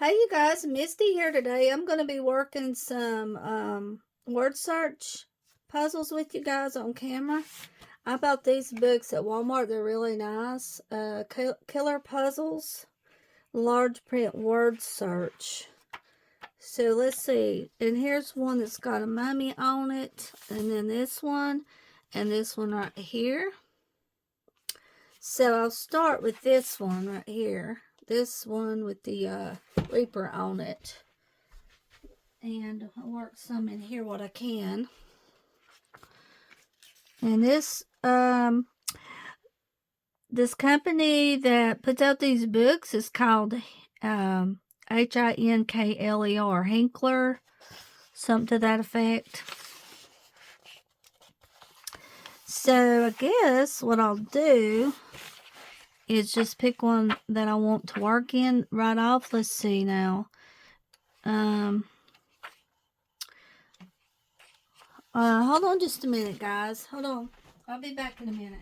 Hey you guys, Misty here today. I'm going to be working some word search puzzles with you guys on camera. I bought these books at Walmart. They're really nice. Killer Puzzles, large print word search. So let's see. And here's one that's got a mummy on it. And then this one. And this one right here. So I'll start with this one right here. This one with the Reaper on it. And I'll work some in here what I can. And this company that puts out these books is called Hinkler, Hinkler, something to that effect. So I guess what I'll do is just pick one that I want to work in right off. Let's see now. Hold on just a minute, guys. Hold on. I'll be back in a minute.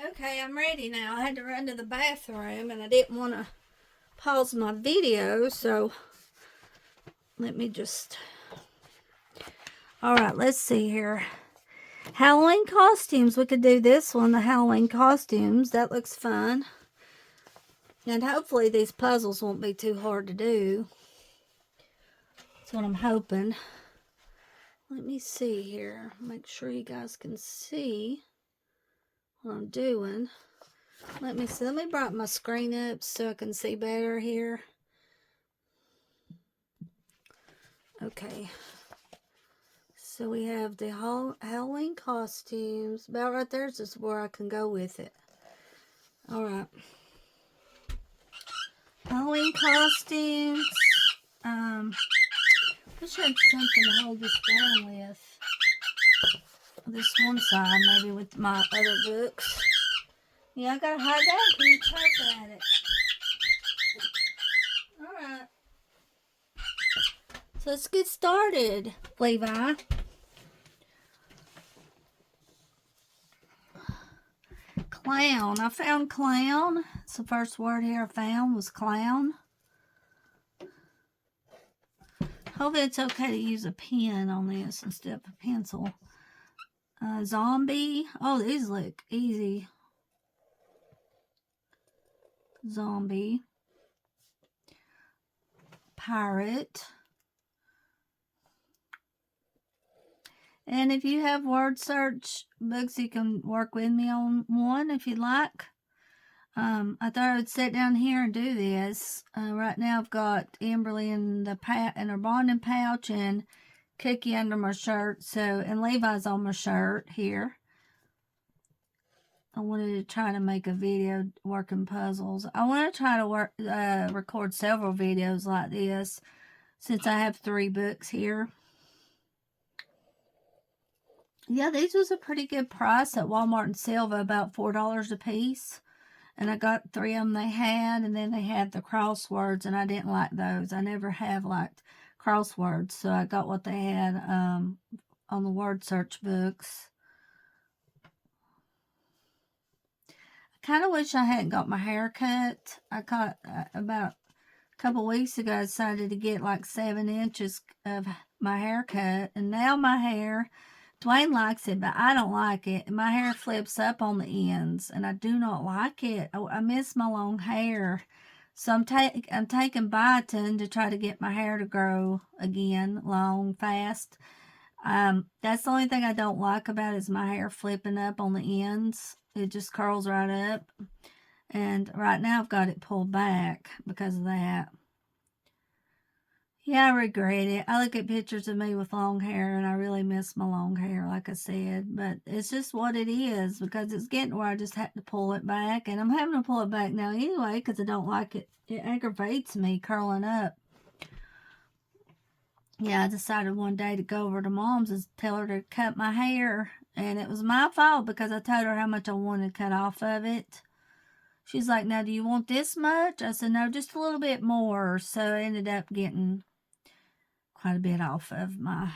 Okay, I'm ready now. I had to run to the bathroom and I didn't want to pause my video, so let me just... Alright, let's see here. Halloween costumes. We could do this one, the Halloween costumes. That looks fun. And hopefully these puzzles won't be too hard to do. That's what I'm hoping. Let me see here. Make sure you guys can see what I'm doing. Let me see. Let me brighten my screen up so I can see better here. Okay. So we have the Halloween costumes. About right there is just where I can go with it. Alright. Halloween costumes. Wish I had something to hold this down with. This one side, maybe with my other books. Yeah, I gotta hide that. Can you check at it? Alright. So let's get started, Levi. Clown. I found clown. It's the first word here I found was clown. Hopefully it's okay to use a pen on this instead of a pencil. Zombie. Oh, these look easy. Zombie. Pirate. And if you have word search books, you can work with me on one if you'd like. I thought I would sit down here and do this. Right now I've got Amberly in her bonding pouch and Cookie under my shirt. And Levi's on my shirt here. I wanted to try to make a video working puzzles. I want to try to record several videos like this since I have 3 books here. Yeah, these was a pretty good price at Walmart and Silva, about $4 a piece. And I got 3 of them they had, and then they had the crosswords, and I didn't like those. I never have liked crosswords, so I got what they had on the word search books. I kind of wish I hadn't got my hair cut. I got about a couple weeks ago, I decided to get like 7 inches of my hair cut, and now my hair, Dwayne likes it, but I don't like it. My hair flips up on the ends, and I do not like it. I miss my long hair. So I'm taking biotin to try to get my hair to grow again, long, fast. That's the only thing I don't like about it is my hair flipping up on the ends. It just curls right up. And right now I've got it pulled back because of that. Yeah, I regret it. I look at pictures of me with long hair and I really miss my long hair, like I said. But it's just what it is because it's getting where I just have to pull it back. And I'm having to pull it back now anyway because I don't like it. It aggravates me curling up. Yeah, I decided one day to go over to Mom's and tell her to cut my hair. And it was my fault because I told her how much I wanted cut off of it. She's like, now, do you want this much? I said, no, just a little bit more. So I ended up getting quite a bit off of my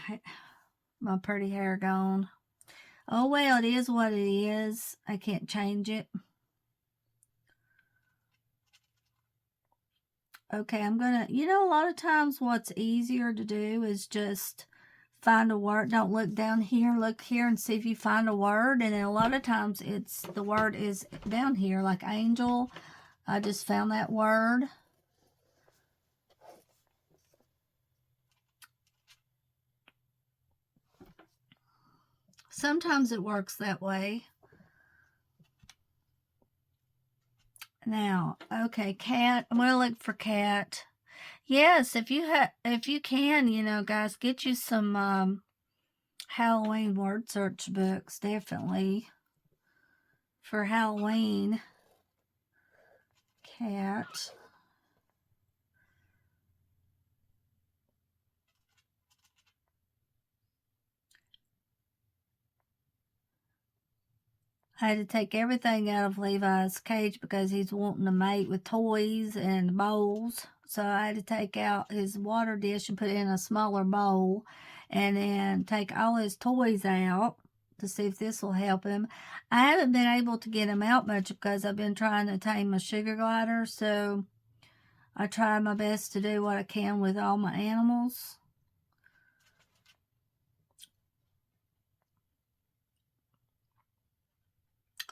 pretty hair gone. Oh, well, it is what it is. I can't change it. Okay, I'm going to, a lot of times what's easier to do is just find a word. Don't look down here, look here and see if you find a word. And then a lot of times the word is down here, like angel. I just found that word. Sometimes it works that way. Now, okay, cat. I'm gonna look for cat. Yes, if you can, guys, get you some Halloween word search books, definitely for Halloween. Cat. I had to take everything out of Levi's cage because he's wanting to mate with toys and bowls. So I had to take out his water dish and put it in a smaller bowl and then take all his toys out to see if this will help him. I haven't been able to get him out much because I've been trying to tame a sugar glider. So I try my best to do what I can with all my animals.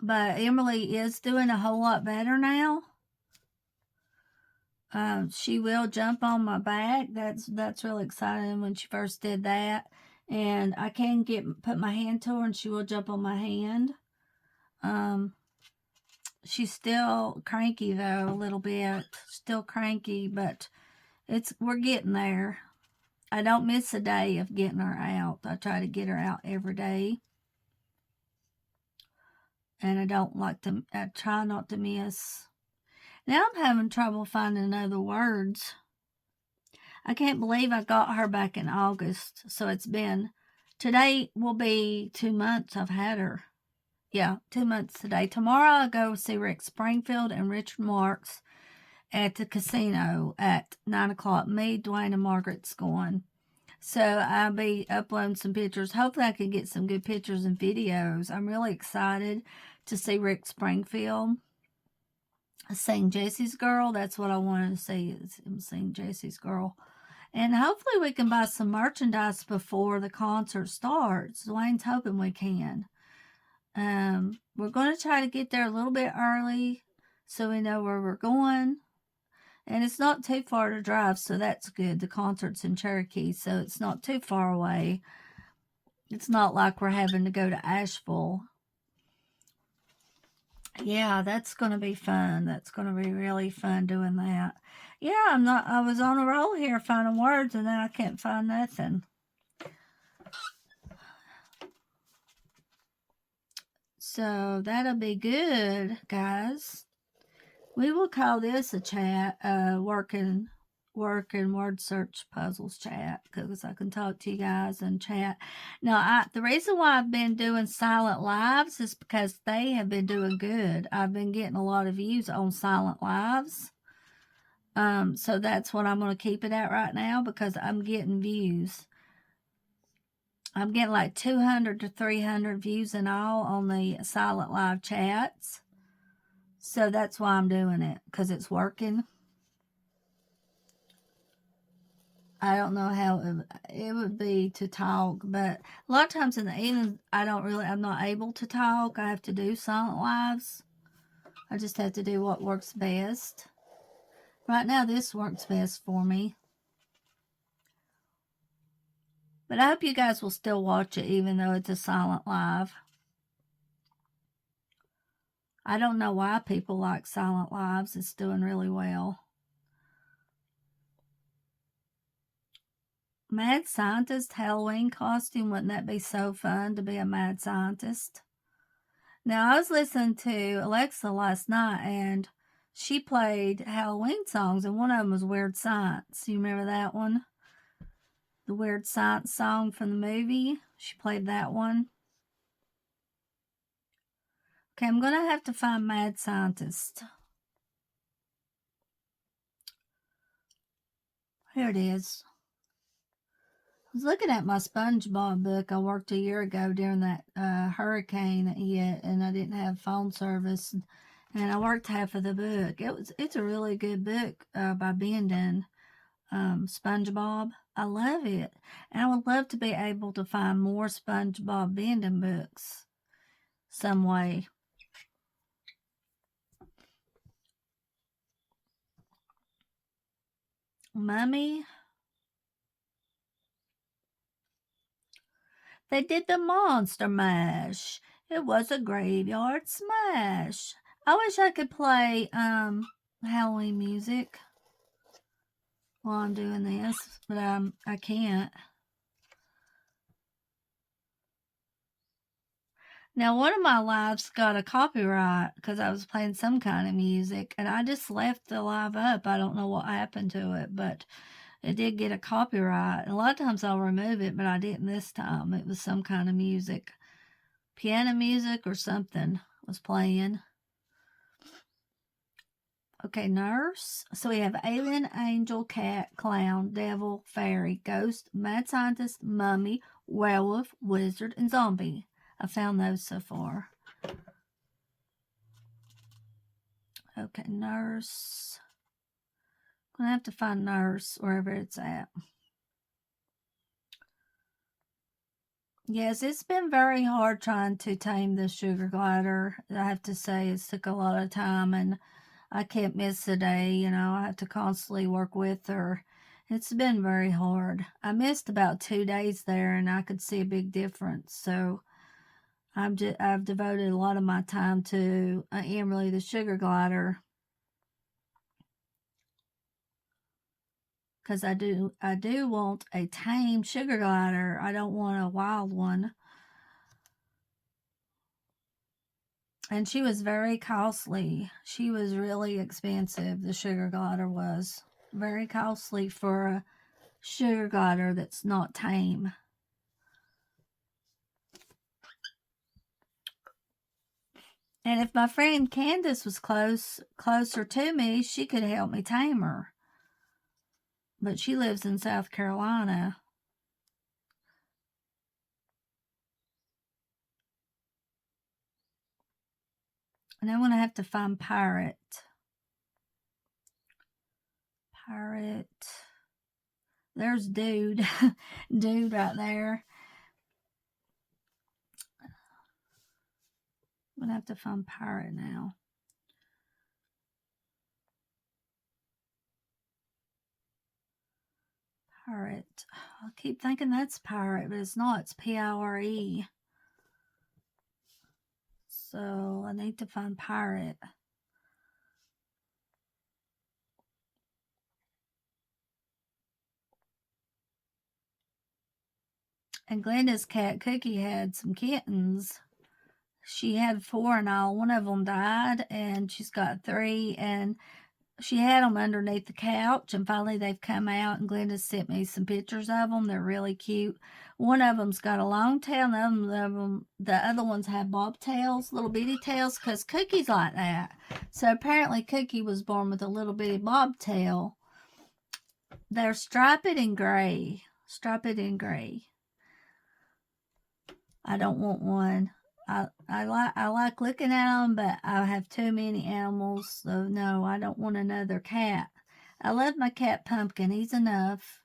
But Emily is doing a whole lot better now. She will jump on my back. That's really exciting when she first did that. And I can put my hand to her and she will jump on my hand. She's still cranky though, a little bit. Still cranky, but we're getting there. I don't miss a day of getting her out. I try to get her out every day. And I try not to miss. Now I'm having trouble finding other words. I can't believe I got her back in August. So today will be 2 months I've had her. Yeah, 2 months today. Tomorrow I'll go see Rick Springfield and Richard Marks at the casino at 9 o'clock. Me, Dwayne, and Margaret's going. So I'll be uploading some pictures. Hopefully I can get some good pictures and videos. I'm really excited to see Rick Springfield sing Jesse's Girl. That's what I wanted to see, is him sing Jesse's Girl. And hopefully we can buy some merchandise before the concert starts. Dwayne's hoping we can. We're going to try to get there a little bit early so we know where we're going. And it's not too far to drive, so that's good. The concert's in Cherokee, so it's not too far away. It's not like we're having to go to Asheville. Yeah, that's going to be fun. That's going to be really fun doing that. Yeah, I was on a roll here finding words and then I can't find nothing. So that'll be good, guys. We will call this a chat, working work in word search puzzles chat because I can talk to you guys and chat. Now, the reason why I've been doing silent lives is because they have been doing good. I've been getting a lot of views on silent lives. So that's what I'm going to keep it at right now because I'm getting views. I'm getting like 200 to 300 views in all on the silent live chats. So that's why I'm doing it, because it's working. I don't know how it would be to talk, but a lot of times in the evening, I'm not able to talk. I have to do silent lives. I just have to do what works best. Right now, this works best for me. But I hope you guys will still watch it, even though it's a silent live. I don't know why people like silent lives. It's doing really well. Mad Scientist Halloween costume. Wouldn't that be so fun to be a mad scientist? Now, I was listening to Alexa last night, and she played Halloween songs, and one of them was Weird Science. You remember that one? The Weird Science song from the movie. She played that one. Okay, I'm going to have to find Mad Scientist. Here it is. I was looking at my SpongeBob book I worked a year ago during that hurricane that hit, and I didn't have phone service, and I worked half of the book. It's a really good book by Bendon, SpongeBob. I love it, and I would love to be able to find more SpongeBob Bendon books some way. Mummy. They did the Monster Mash. It was a graveyard smash. I wish I could play Halloween music while I'm doing this, but I can't. Now, one of my lives got a copyright because I was playing some kind of music, and I just left the live up. I don't know what happened to it, but it did get a copyright. And a lot of times I'll remove it, but I didn't this time. It was some kind of music. Piano music or something was playing. Okay, nurse. So we have alien, angel, cat, clown, devil, fairy, ghost, mad scientist, mummy, werewolf, wizard, and zombie. I found those so far. Okay, nurse. I'm going to have to find nurse wherever it's at. Yes, it's been very hard trying to tame the sugar glider. I have to say it's took a lot of time, and I can't miss a day. I have to constantly work with her. It's been very hard. I missed about 2 days there, and I could see a big difference. So I've devoted a lot of my time to Emily the sugar glider, because I do want a tame sugar glider. I don't want a wild one. And she was very costly. She was really expensive. The sugar glider was very costly for a sugar glider that's not tame. And if my friend Candace was closer to me, she could help me tame her. But she lives in South Carolina. And I'm going to have to find Pirate. Pirate. There's Dude. Dude right there. I'm going to have to find Pirate now. Pirate. I keep thinking that's Pirate, but it's not. It's Pire. So I need to find Pirate. And Glenda's cat Cookie had some kittens. She had 4 in all. One of them died, and she's got 3. And she had them underneath the couch, and finally they've come out, and Glenda sent me some pictures of them. They're really cute. One of them's got a long tail, and the other ones have bobtails, little bitty tails, because Cookie's like that. So apparently Cookie was born with a little bitty bobtail. They're striped in gray. Striped in gray. I don't want one. I like looking at them, but I have too many animals, so no, I don't want another cat. I love my cat Pumpkin. He's enough.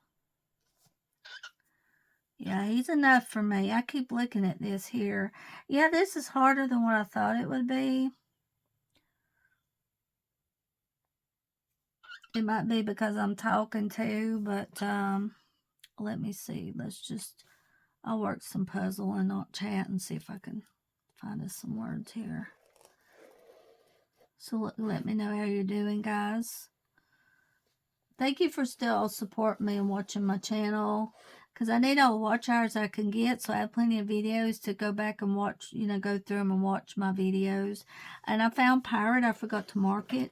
Yeah, he's enough for me. I keep looking at this here. Yeah, this is harder than what I thought it would be. It might be because I'm talking too, but let me see. I'll work some puzzle and not chat and see if I can find us some words here. So let me know how you're doing, guys. Thank you for still supporting me and watching my channel, because I need all the watch hours I can get, so I have plenty of videos to go back and watch, go through them and watch my videos. And I found Pirate. I forgot to mark it.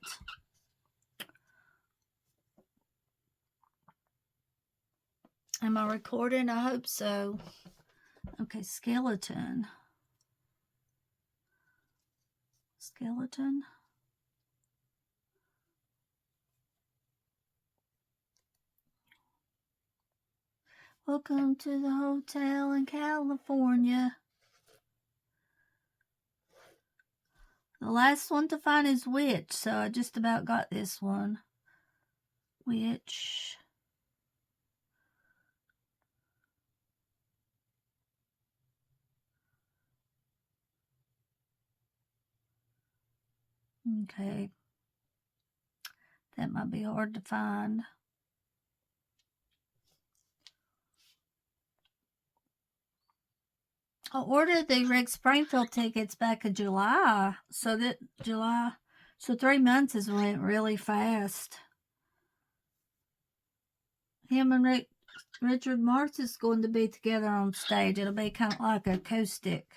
Am I recording? I hope so. Okay, skeleton. Skeleton. Welcome to the hotel in California. The last one to find is witch, so I just about got this one. Witch. Okay. That might be hard to find. I ordered the Rick Springfield tickets back in July. So 3 months has went really fast. Him and Richard Marx is going to be together on stage. It'll be kind of like acoustic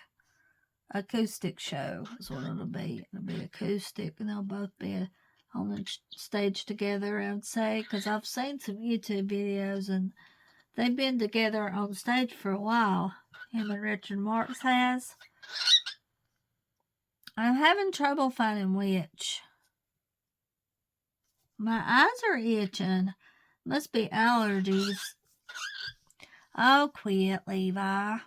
show is what it'll be. It'll be acoustic, and they'll both be on the stage together, I would say, because I've seen some YouTube videos, and they've been together on stage for a while. Him and Richard Marx has. I'm having trouble finding witch. My eyes are itching. Must be allergies. Oh, quit, Levi.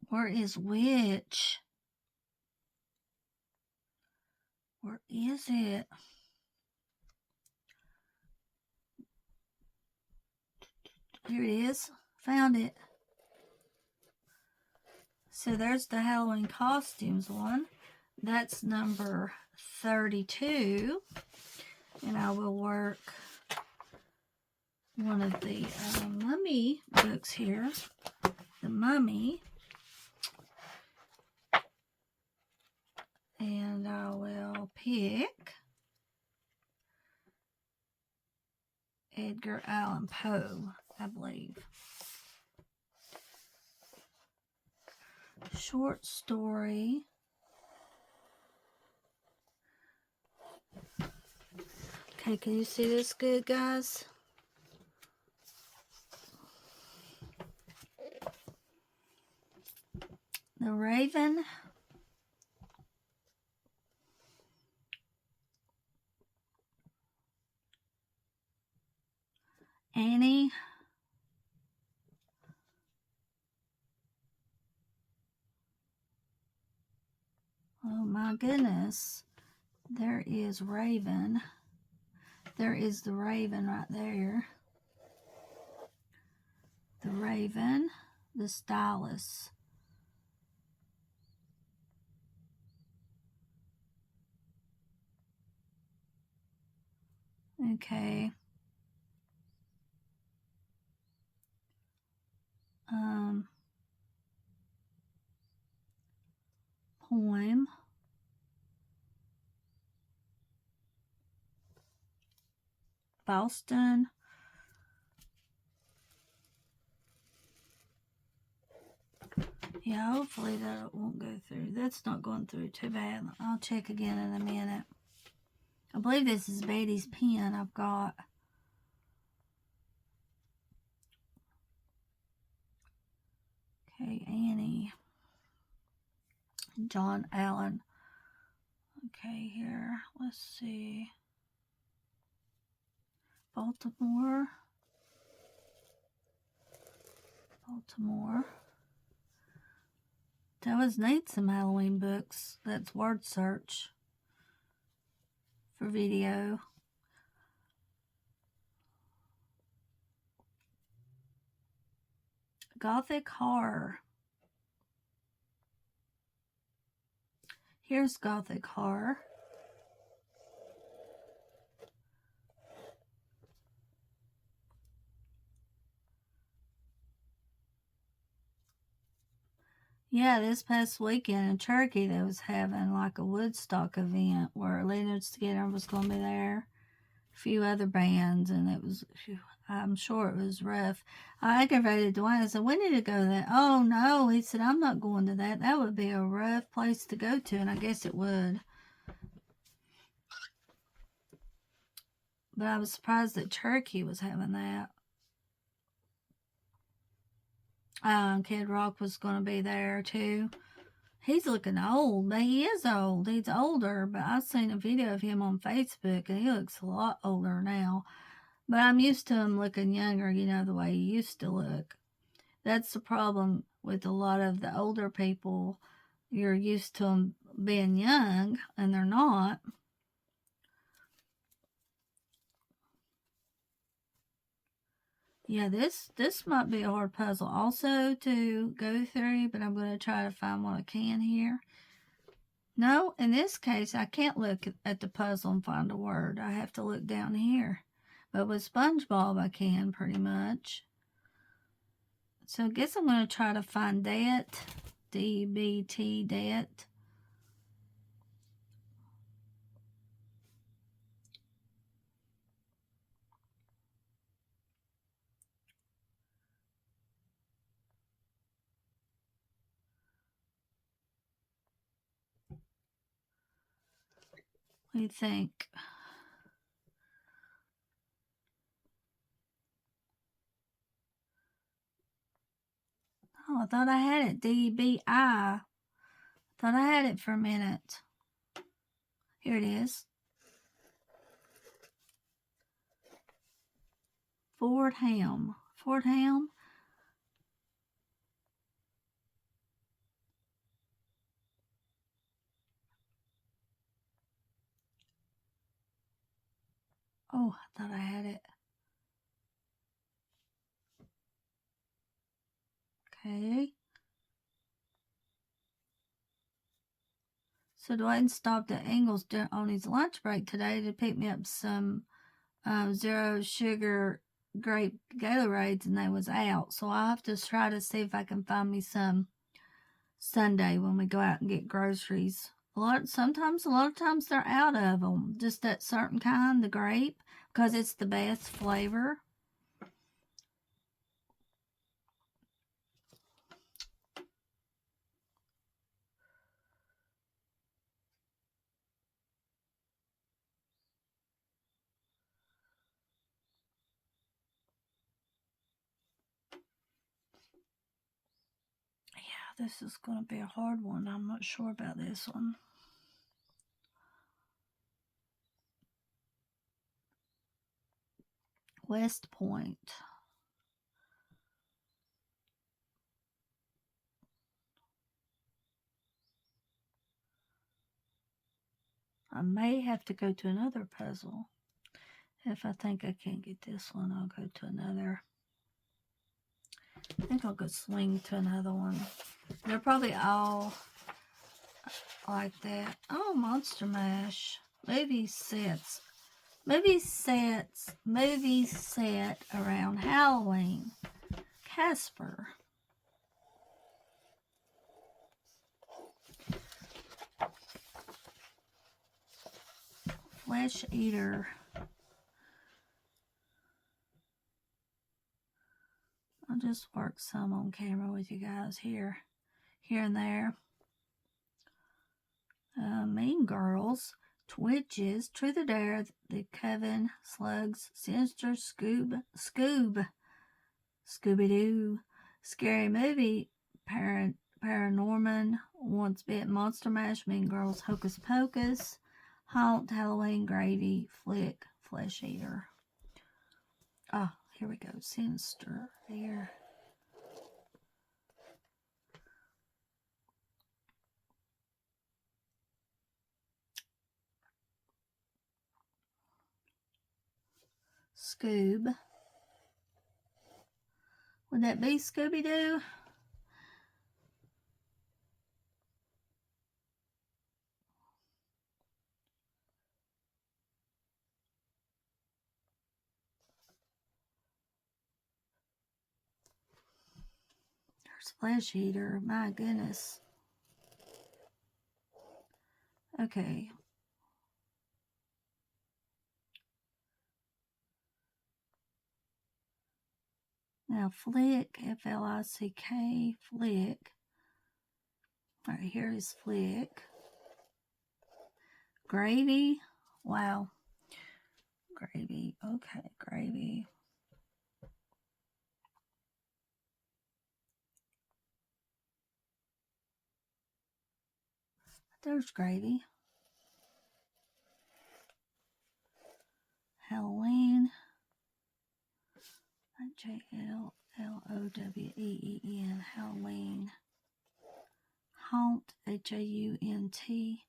Where is witch? Where is it? Here it is. Found it. So there's the Halloween costumes one. That's number 32. And I will work one of the mummy books here. The Mummy. And I will pick Edgar Allan Poe, I believe. Short story. Okay, can you see this good, guys? The Raven. Annie. Oh my goodness. There is Raven. There is the Raven right there. The Raven. The Stylus. Okay. Poem. Boston. Yeah, hopefully that won't go through. That's not going through too bad. I'll check again in a minute. I believe this is Betty's pen I've got. Okay, Annie. John Allen. Okay, here. Let's see. Baltimore. That was need some Halloween books. That's word search for video. Gothic horror. Here's Gothic horror. Yeah, this past weekend in Turkey, they was having like a Woodstock event where Leonard Skinner was going to be there, a few other bands, and it was, I'm sure it was rough. I aggravated Dwayne. I said, we need to go to that. Oh, no. He said, I'm not going to that. That would be a rough place to go to, and I guess it would. But I was surprised that Turkey was having that. Kid Rock was going to be there, too. He's looking old, but he is old. He's older, but I've seen a video of him on Facebook, and he looks a lot older now. But I'm used to him looking younger, you know, the way he used to look. That's the problem with a lot of the older people. You're used to them being young, and they're not. Yeah, this might be a hard puzzle also to go through, but I'm going to try to find what I can here. No, in this case, I can't look at the puzzle and find a word. I have to look down here. But with SpongeBob, I can pretty much. So I guess I'm going to try to find debt. D-B-T, debt. What do you think? Oh, I thought I had it. D-B-I. Thought I had it for a minute. Here it is. Fordham. Fordham? Oh, I thought I had it. Okay. So Dwayne stopped at Ingles on his lunch break today to pick me up some zero sugar grape Gatorades, and they was out. So I'll have to try to see if I can find me some Sunday when we go out and get groceries. A lot of times they're out of them. Just that certain kind, the grape, because it's the best flavor. Yeah, this is going to be a hard one. I'm not sure about this one. West Point. I may have to go to another puzzle. If I think I can't get this one, I'll go to another. I think I'll go swing to another one. They're probably all like that. Oh, Monster Mash. Movie sets. Movie set around Halloween. Casper. Flesh Eater. I'll just work some on camera with you guys here. here and there. Mean Girls, Twitches, Truth or Dare, The Coven, Slugs, Sinister, Scooby-Doo, Scary Movie, Paranorman, Once Bit, Monster Mash, Mean Girls, Hocus Pocus, Haunt, Halloween, Gravy, Flick, Flesh Eater. Oh, here we go. Sinister there. Scoob. Would that be Scooby-Doo? There's Flesh Eater. My goodness. Okay. Now, Flick, F-L-I-C-K, Flick. All right, here is Flick. Gravy. Wow. Gravy. Okay, Gravy. There's Gravy. Halloween. J-L-L-O-W-E-E-N. Halloween. Haunt. H-A-U-N-T.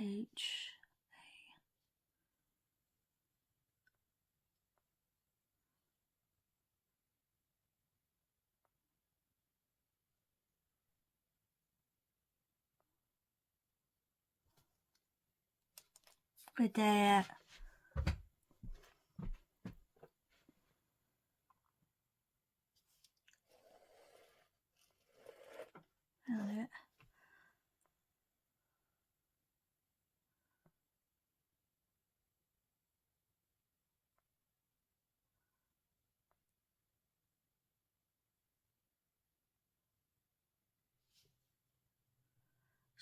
H. Look at that. That.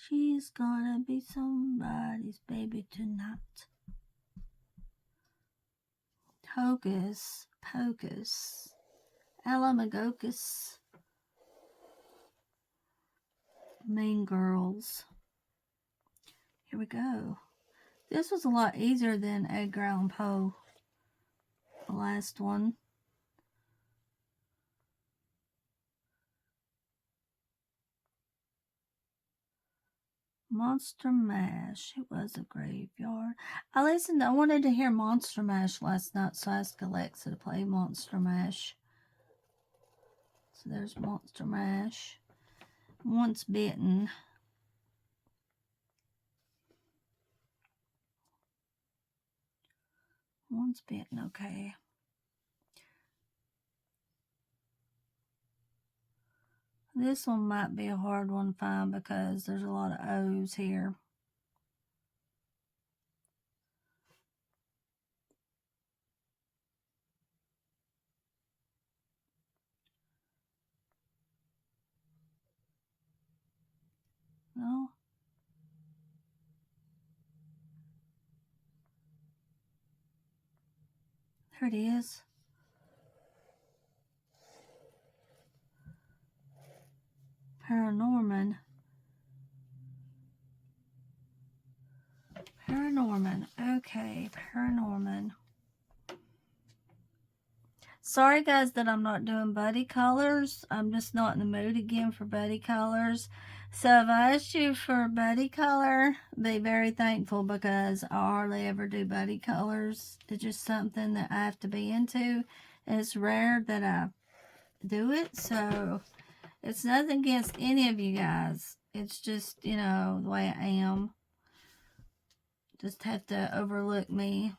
She's gonna be somebody's baby tonight. Hocus Pocus. Alamogocus. Mean Girls. Here we go. This was a lot easier than Edgar Allan Poe. The last one. Monster Mash. It was a graveyard. I wanted to hear Monster Mash last night, so I asked Alexa to play Monster Mash. So there's Monster Mash. Once Bitten. Once Bitten, okay. This one might be a hard one to find because there's a lot of O's here. No. There it is. Paranorman. Okay, Paranorman. Sorry guys that I'm not doing buddy colors. I'm just not in the mood again for buddy colors. So if I asked you for a buddy color, be very thankful because I hardly ever do buddy colors. It's just something that I have to be into. And it's rare that I do it. So it's nothing against any of you guys. It's just, the way I am. Just have to overlook me.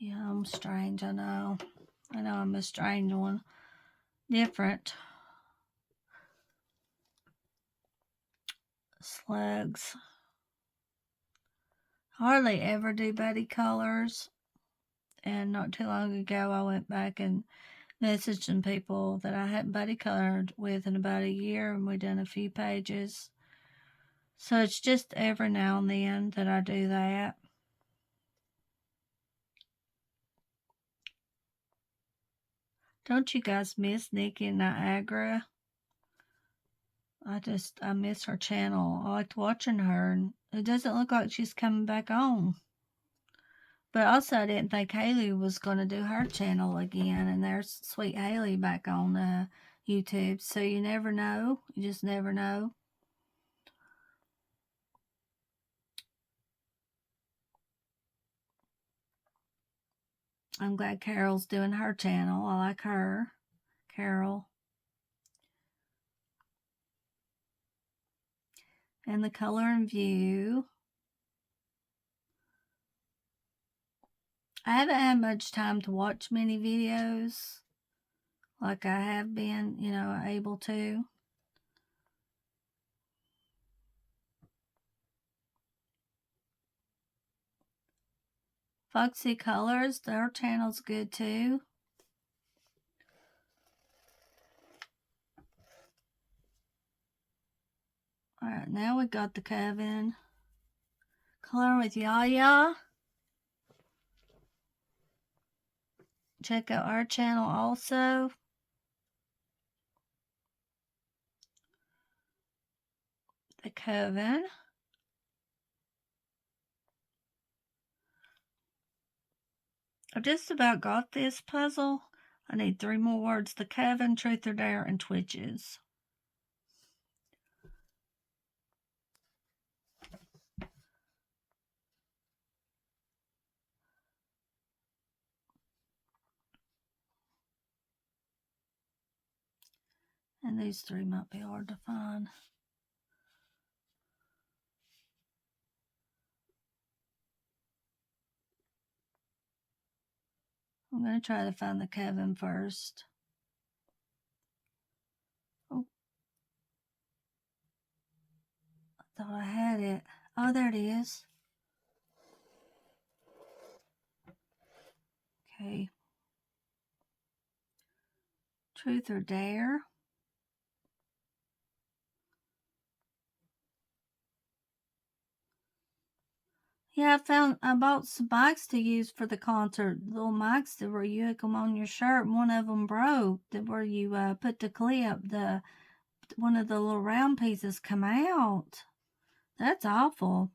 Yeah, I'm strange, I know. I know I'm a strange one. Different. Slugs. Hardly ever do buddy colors. And not too long ago, I went back and messaged some people that I hadn't buddy colored with in about a year, and we done a few pages. So it's just every now and then that I do that. Don't you guys miss Nikki and Niagara? I miss her channel. I liked watching her, and it doesn't look like she's coming back on. But also, I didn't think Haley was going to do her channel again, and there's sweet Haley back on YouTube. So you never know. You just never know. I'm glad Carol's doing her channel. I like her. Carol. And the color and view. I haven't had much time to watch many videos like I have been, able to. Foxy Colors, their channel's good too. Alright, now we got the Coven. Color with Yaya. Check out our channel also. The Coven. I just about got this puzzle. I need 3 more words. The Coven, Truth or Dare, and Twitches. And these 3 might be hard to find. I'm going to try to find the Coven first. Oh. I thought I had it. Oh, there it is. Okay. Truth or Dare. Yeah, I bought some mics to use for the concert. Little mics that where you hook them on your shirt. And one of them broke. That where you put the clip, one of the little round pieces come out. That's awful.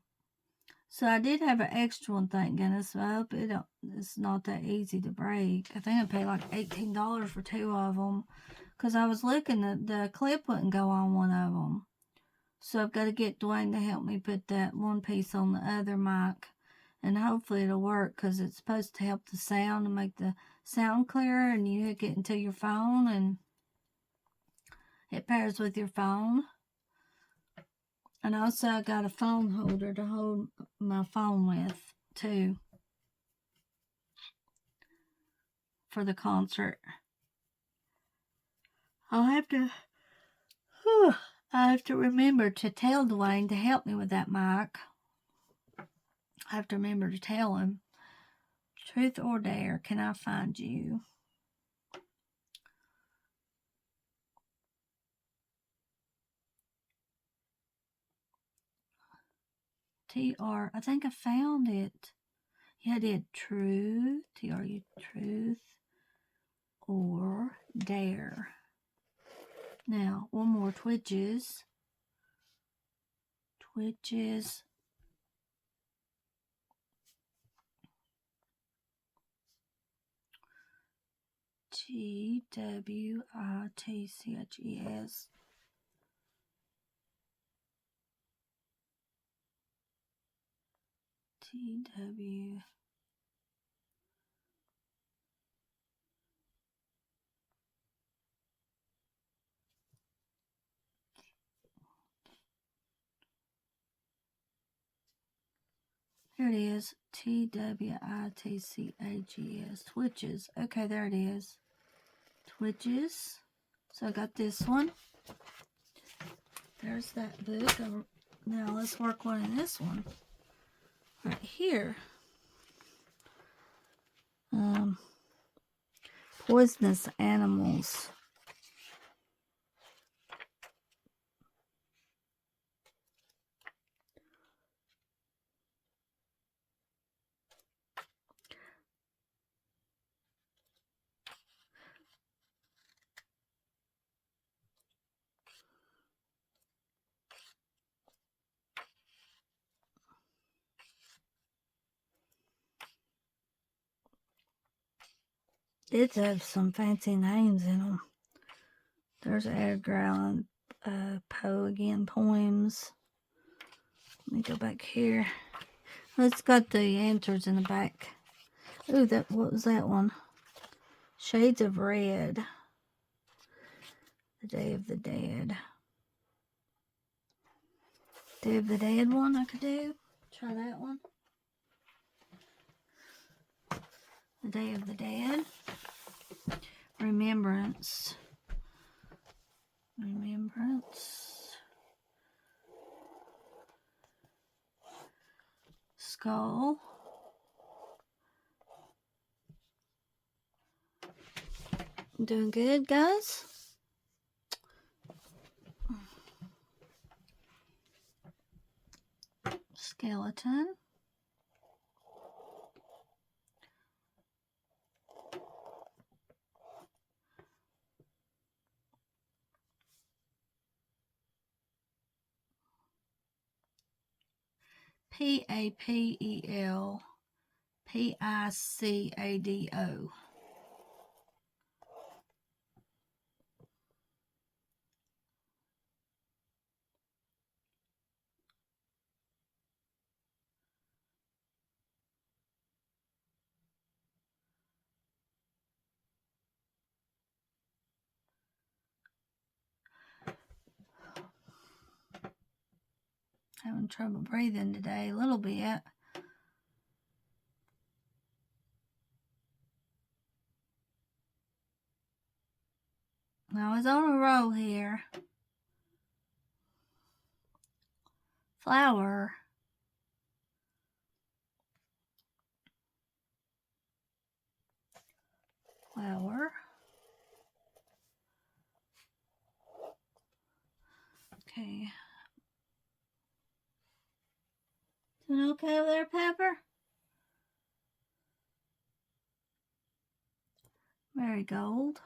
So I did have an extra one, thank goodness. So I hope it's not that easy to break. I think I paid like $18 for 2 of them. Because I was looking, the clip wouldn't go on one of them. So I've got to get Dwayne to help me put that one piece on the other mic. And hopefully it'll work because it's supposed to help the sound and make the sound clearer. And you hook it into your phone and it pairs with your phone. And also I got a phone holder to hold my phone with too for the concert. I have to remember to tell Dwayne to help me with that mic. I have to remember to tell him. Truth or Dare, can I find you? I think I found it. Yeah, I did. Truth, T-R-U, Truth or Dare. Now, one more. Twitches. Twitches. Twitches. TW. Here it is. TWITCHAGS. Twitches. Okay, there it is. Twitches. So I got this one. There's that book. Now let's work one in this one. Right here. Poisonous animals. It has some fancy names in them. There's Edgar Allan Poe again, poems. Let me go back here. It's got the answers in the back. Ooh, what was that one? Shades of Red. The Day of the Dead. Day of the Dead one I could do. Try that one. The Day of the Dead. Remembrance. Skull. Doing good, guys? Skeleton. PAPEL PICADO. Having trouble breathing today a little bit. I was on a roll here. Flower. Flower. Okay. Doing okay over there, Pepper? Marigold.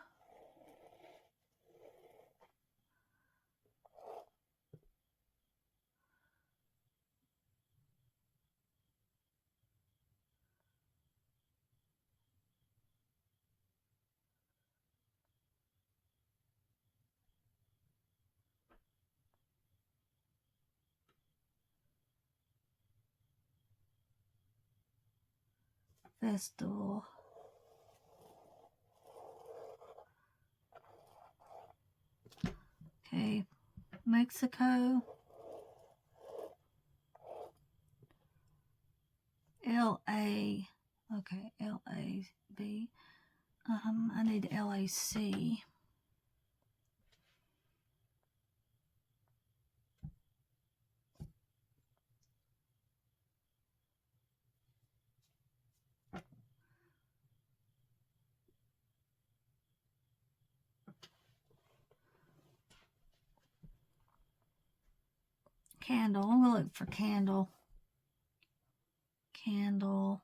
Festival. Okay. Mexico. LA. Okay, LAB. I need LAC. Candle. I'm gonna look for candle. Candle.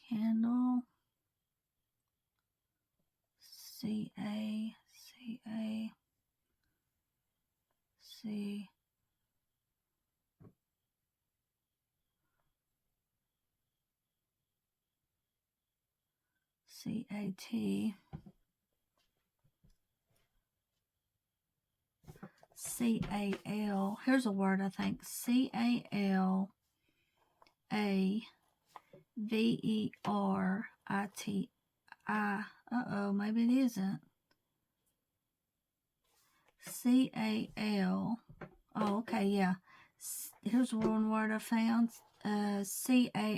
Candle. CA. CAT. CAL. Here's a word, I think. CALAVERITI. Uh-oh, maybe it isn't. C-A-L. Oh, okay, yeah. Here's one word I found. C-A-L-A-V-E-R-A.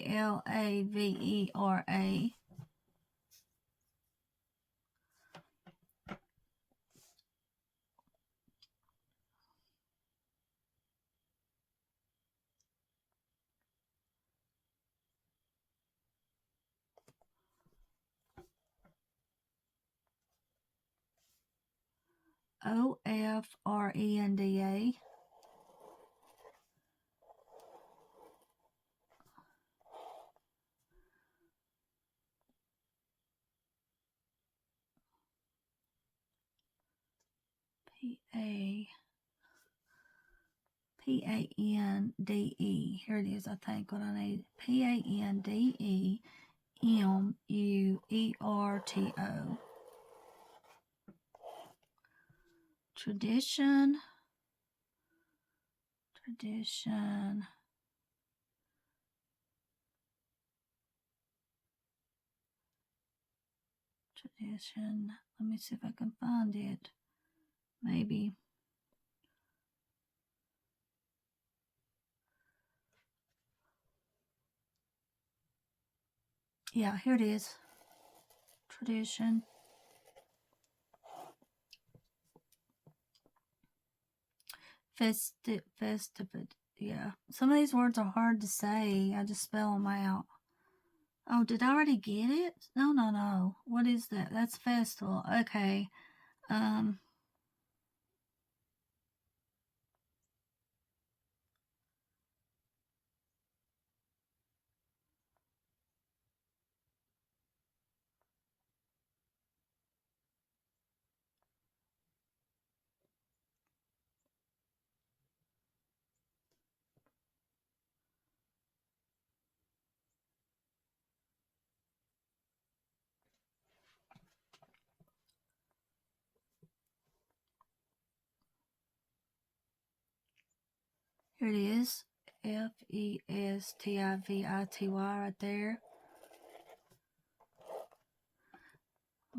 O-F-R-E-N-D-A. P-A-N-D-E. Here it is, I think, what I need. P-A-N-D-E-M-U-E-R-T-O. Tradition. Tradition. Tradition. Let me see if I can find it. Maybe. Yeah, here it is. Tradition. Festive. Yeah. Some of these words are hard to say. I just spell them out. Oh, did I already get it? No. What is that? That's festival. Okay. Here it is. F-E-S-T-I-V-I-T-Y right there.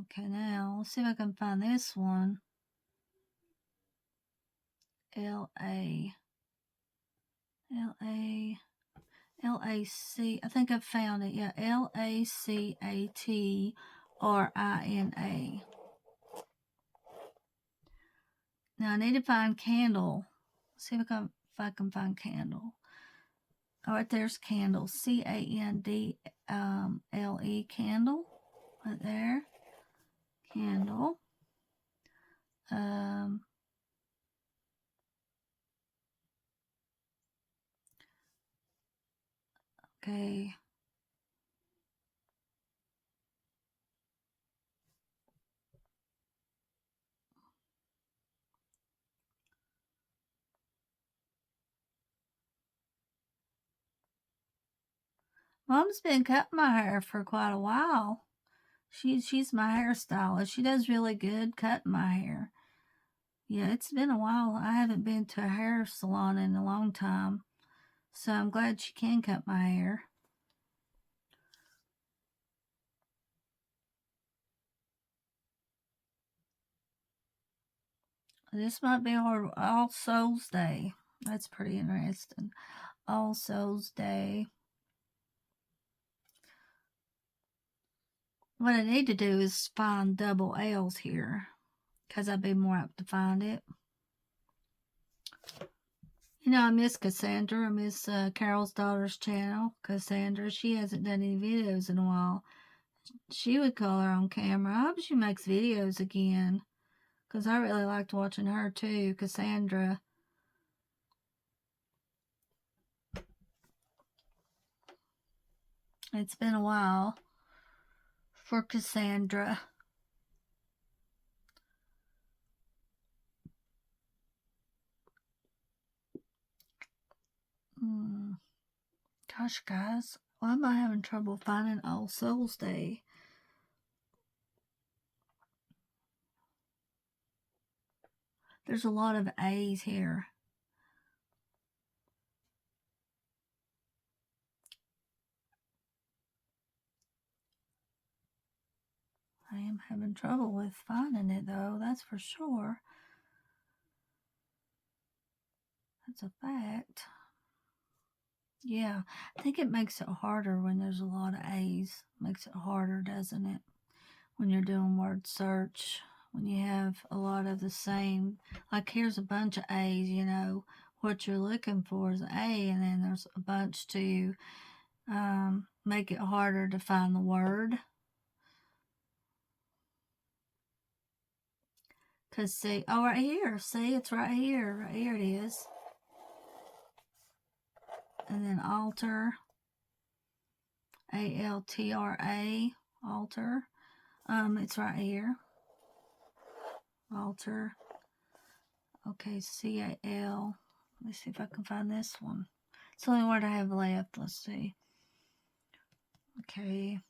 Okay, now let's see if I can find this one. L-A-C. I think I found it. Yeah, L-A-C-A-T-R-I-N-A. Now I need to find candle. See if I can find candle. Oh, right there's candle. C-A-N-D-L-E. Candle. Right there. Candle. Okay. Mom's been cutting my hair for quite a while. She's my hairstylist. She does really good cutting my hair. Yeah, it's been a while. I haven't been to a hair salon in a long time. So I'm glad she can cut my hair. This might be our All Souls Day. That's pretty interesting. All Souls Day. What I need to do is find double L's here, because I'd be more apt to find it. You know, I miss Cassandra. I miss Carol's daughter's channel, Cassandra. She hasn't done any videos in a while. She would call her on camera. I hope she makes videos again, because I really liked watching her too, Cassandra. It's been a while for Cassandra. Gosh, guys, why am I having trouble finding All Souls Day? There's a lot of A's here. I am having trouble with finding it, though. That's for sure. That's a fact. Yeah, I think it makes it harder when there's a lot of A's. Makes it harder, doesn't it? When you're doing word search, when you have a lot of the same, like here's a bunch of A's, you know, what you're looking for is an A, and then there's a bunch to make it harder to find the word. Because see, oh, right here, see, it's right here it is. And then alter, A-L-T-R-A, alter, it's right here, alter, okay, C-A-L, let me see if I can find this one. It's the only word I have left, let's see, okay.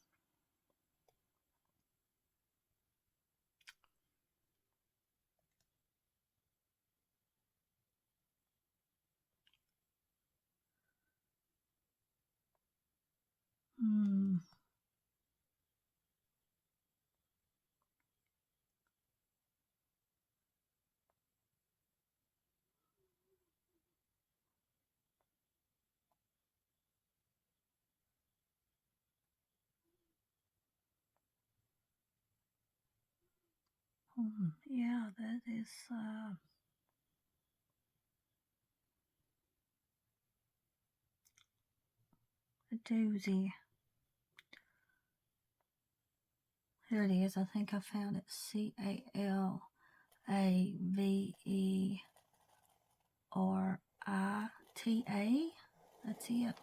Yeah, that is a doozy. Here it is. I think I found it. C-A-L-A-V-E-R-I-T-A. That's it.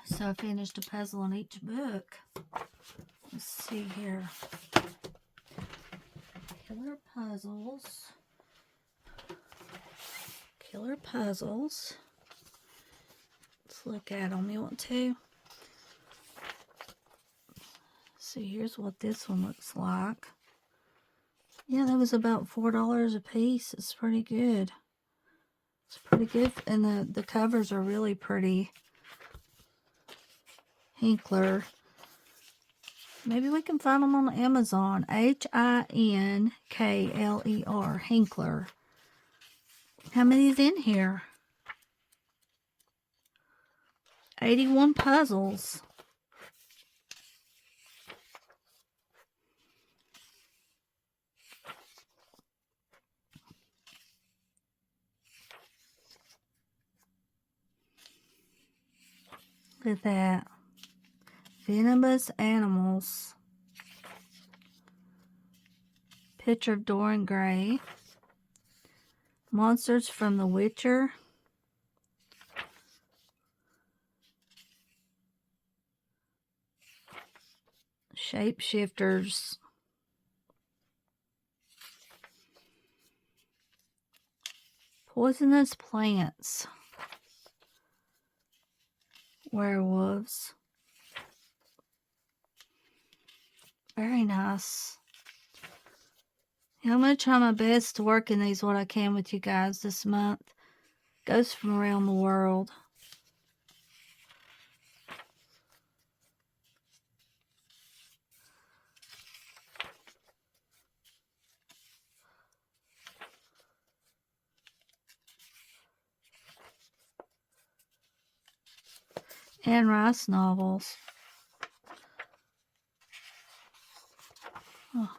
So I finished a puzzle in each book. Let's see here. Killer puzzles. Killer puzzles. Let's look at them. You want to? See, here's what this one looks like. Yeah, that was about $4 a piece. It's pretty good. It's pretty good. And the covers are really pretty. Hinkler. Maybe we can find them on Amazon. Hinkler. Hinkler. How many is in here? 81 puzzles. Look at that. Venomous animals. Picture of Dorian Gray. Monsters from The Witcher. Shapeshifters. Poisonous plants. Werewolves. Very nice. I'm going to try my best to work in these what I can with you guys this month. Ghosts from around the world. Anne Rice novels. Oh.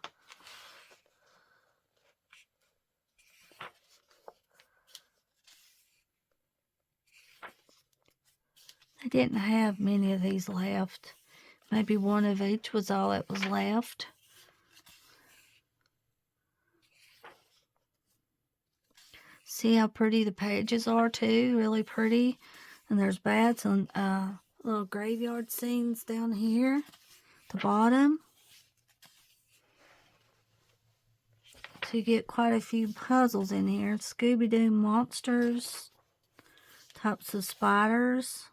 They didn't have many of these left. Maybe one of each was all that was left. See how pretty the pages are too? Really pretty. And there's bats and little graveyard scenes down here at the bottom. So you get quite a few puzzles in here. Scooby-Doo monsters. Types of spiders.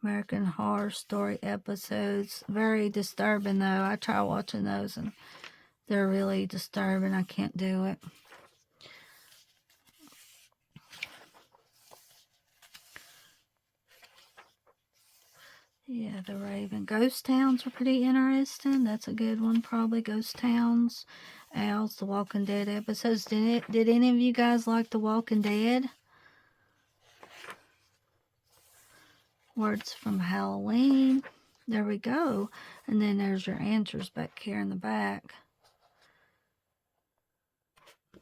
American Horror Story episodes. Very disturbing though. I try watching those and they're really disturbing. I can't do it. Yeah, The Raven. Ghost Towns are pretty interesting. That's a good one, probably. Ghost Towns. Owls, The Walking Dead episodes. Did any of you guys like The Walking Dead? Words from Halloween. There we go. And then there's your answers back here in the back.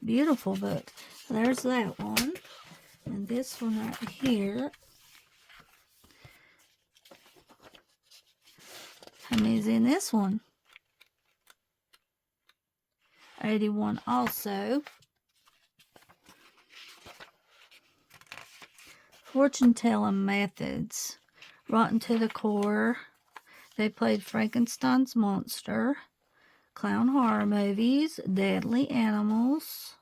Beautiful book. There's that one. And this one right here. How many's in this one? 81 also. Fortune telling methods. Rotten to the Core. They played Frankenstein's Monster. Clown horror movies. Deadly Animals.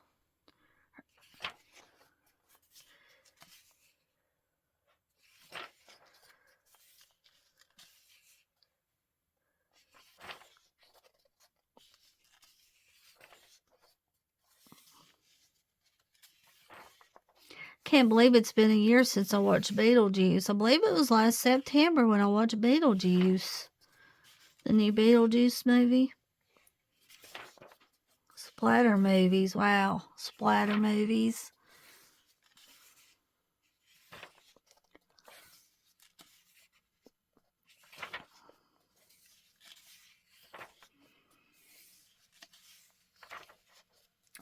Can't believe it's been a year since I watched Beetlejuice. I believe it was last September when I watched Beetlejuice. The new Beetlejuice movie. Splatter movies. Wow. Splatter movies.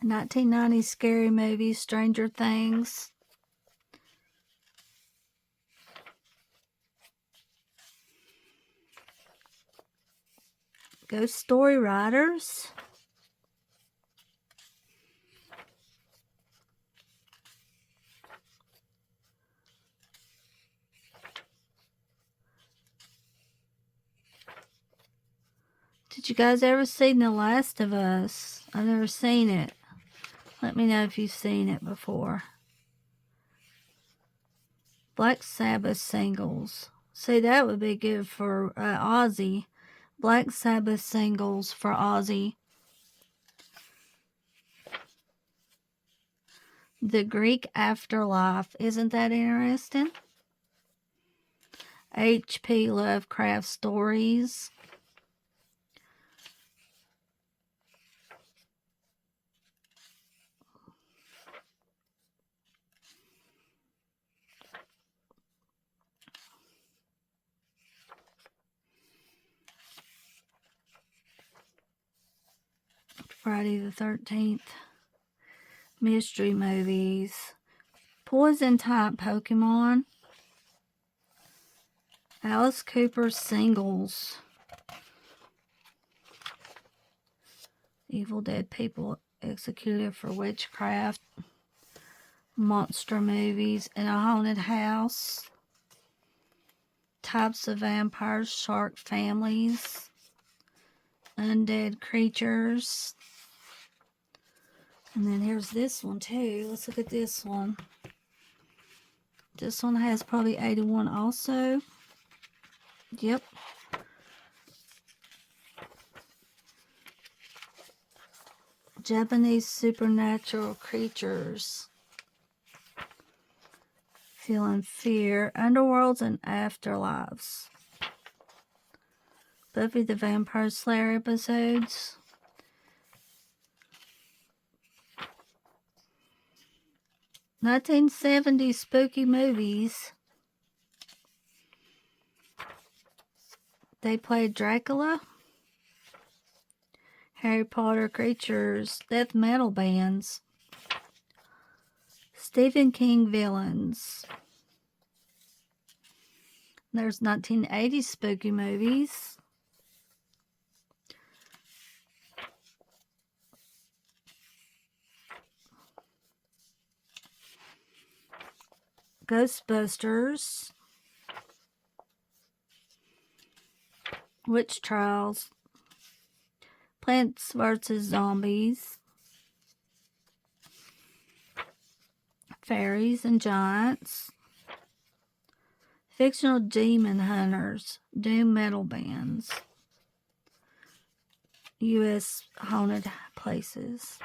$1990 scary movies. Stranger Things. Ghost Story Writers. Did you guys ever see The Last of Us? I've never seen it. Let me know if you've seen it before. Black Sabbath singles. See, that would be good for Ozzy. Black Sabbath singles for Ozzy. The Greek Afterlife. Isn't that interesting? H.P. Lovecraft stories. Friday the 13th. Mystery movies. Poison type Pokemon. Alice Cooper singles. Evil Dead people executed for witchcraft. Monster movies in a haunted house. Types of vampires, shark families. Undead creatures. And then here's this one too. Let's look at this one. This one has probably 81 also. Yep. Japanese supernatural creatures. Feeling fear. Underworlds and afterlives. Buffy the Vampire Slayer episodes. $1970 spooky movies. They played Dracula. Harry Potter creatures. Death metal bands. Stephen King villains. There's 1980 spooky movies. Ghostbusters. Witch Trials. Plants vs. Zombies. Fairies and Giants. Fictional Demon Hunters. Doom metal bands. U.S. haunted places.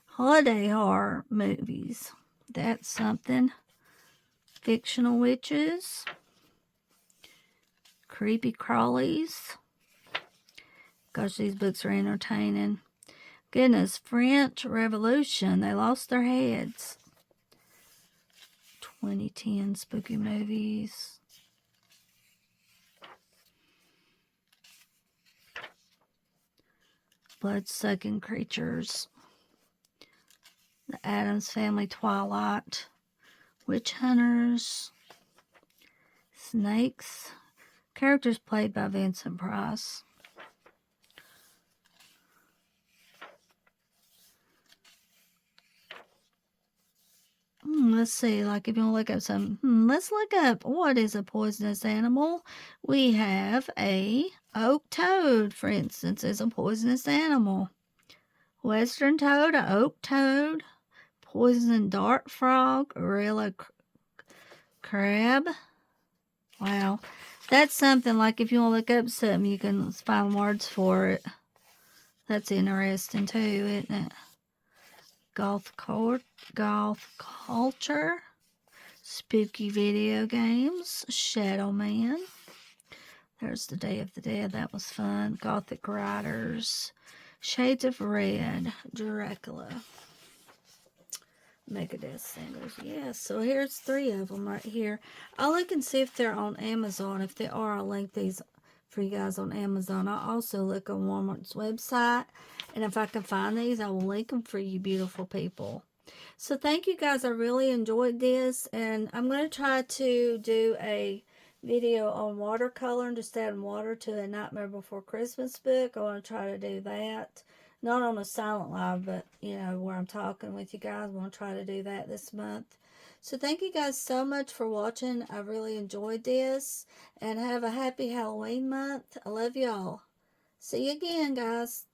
Holiday horror movies. That's something. Fictional witches. Creepy Crawlies. Gosh, these books are entertaining. Goodness, French Revolution. They lost their heads. 2010 spooky movies. Blood-sucking creatures. The Addams Family, Twilight. Witch Hunters. Snakes. Characters played by Vincent Price. Let's see, like if you want to look up some, let's look up what is a poisonous animal. We have a oak toad, for instance, is a poisonous animal. Western toad, a oak toad, poison dart frog, orilla crab. Wow, that's something like if you want to look up something, you can find words for it. That's interesting too, isn't it? Goth culture, spooky video games, Shadow Man. There's the Day of the Dead, that was fun. Gothic Riders, Shades of Red, Dracula, Megadeth singles. Yes, so here's 3 of them right here. I'll look and see if they're on Amazon. If they are, I'll link these for you guys on Amazon. I'll also look on Walmart's website, and if I can find these, I will link them for you beautiful people. So thank you guys. I really enjoyed this, and I'm going to try to do a video on watercolor and just adding water to a Nightmare Before Christmas book. I want to try to do that. Not on a silent live, but, you know, where I'm talking with you guys. I want to try to do that this month. So thank you guys so much for watching. I really enjoyed this. And have a happy Halloween month. I love y'all. See you again, guys.